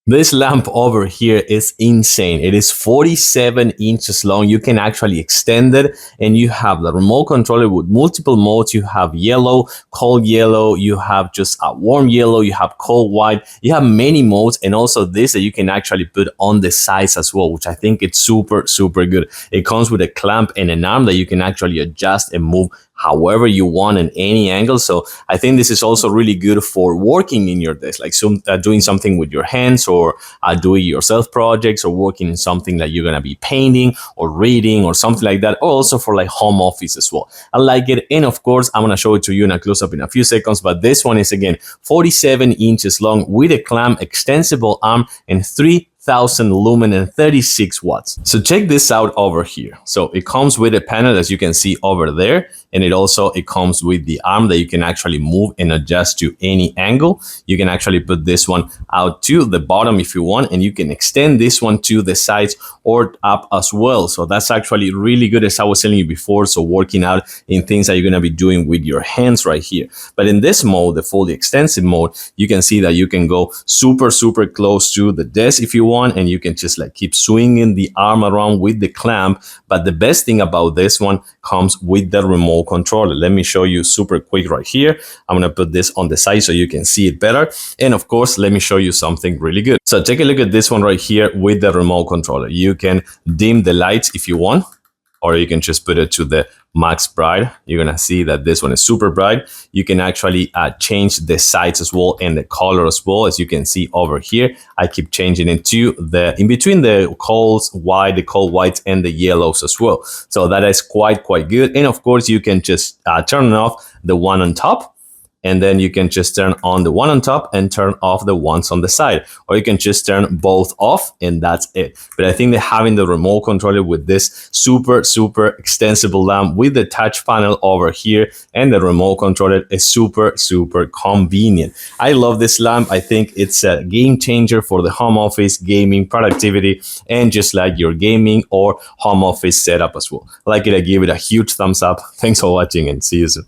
This lamp over here is insane. It is 47 inches long. You can actually extend it, and you have the remote controller with multiple modes. You have yellow, cold yellow, you have just a warm yellow, you have cold white, you have many modes, and also this that you can actually put on the sides as well, which I think it's super, super good. It comes with a clamp and an arm that you can actually adjust and move however you want in any angle. So I think this is also really good for working in your desk, like doing something with your hands, or doing yourself projects, or working in something that you're gonna be painting or reading or something like that, or also for like home office as well. I like it. And of course, I'm gonna show it to you in a close-up in a few seconds, but this one is again 47 inches long with a clamp, extensible arm, and 3,000 lumen and 36 watts. So check this out over here. So it comes with a panel, as you can see over there, and it comes with the arm that you can actually move and adjust to any angle. You can actually put this one out to the bottom if you want, and you can extend this one to the sides or up as well. So that's actually really good, as I was telling you before. So working out in things that you're going to be doing with your hands right here. But in this mode, the fully extensive mode, you can see that you can go super, super close to the desk if you want, and you can just like keep swinging the arm around with the clamp. But the best thing about this one comes with the remote controller. Let me show you super quick right here. I'm going to put this on the side so you can see it better. And of course, let me show you something really good. So take a look at this one right here with the remote controller. You can dim the lights if you want, or you can just put it to the max bright. You're gonna see that this one is super bright. You can actually change the size as well and the color as well. As you can see over here, I keep changing it to the in between the cold whites and the yellows as well. So that is quite good. And of course, you can just turn off the one on top, and then you can just turn on the one on top and turn off the ones on the side, or you can just turn both off, and that's it. But I think that having the remote controller with this super extensible lamp with the touch panel over here and the remote controller is super convenient. I love this lamp. I think it's a game changer for the home office, gaming, productivity, and just like your gaming or home office setup as well. I like it. I give it a huge thumbs up. Thanks for watching, and see you soon.